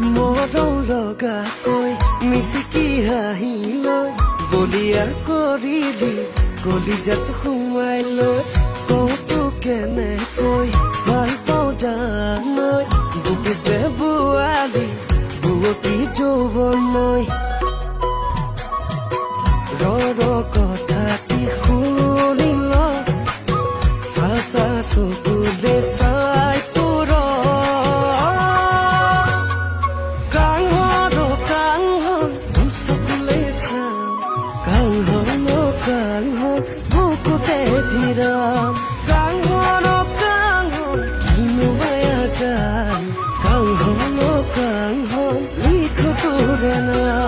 মৰম লগাকৈ মিচিকি হাঁহিলৈ বলিয়া কৰিলি কলিজাত সোমাই লৈ কওঁতো কেনেকৈ ভাল পাওঁ জানৈ বুকুতে বোৱালি বুৱতী যৌৱনৈ ৰ কথাটি শুনি ল চা চকুলে চাই তোৰ কাংহন চকুলে চাওঁ কাংহন বুকুতে জিৰাম কাংহন কিনো মায়া যাম কাংহন লিখো তোৰে নাম